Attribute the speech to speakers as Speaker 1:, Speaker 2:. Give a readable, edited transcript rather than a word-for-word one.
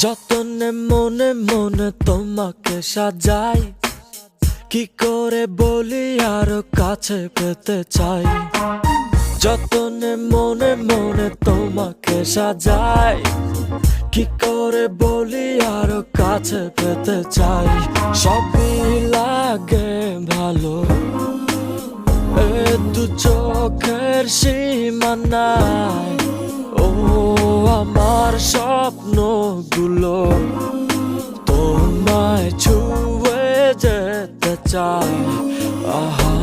Speaker 1: যতনে মনে মনে তোমাকে সাজাই, কি করে বলি আরো কাছে পেতে চাই। যতনে মনে মনে তোমাকে সাজাই, কি করে বলি আরো কাছে পেতে চাই। সবই লাগে ভালো, এ দু চোখের সীমানায়। ও আমার স্বপ্নগুলো তোমায় ছুঁয়ে যেতে চায়। আহা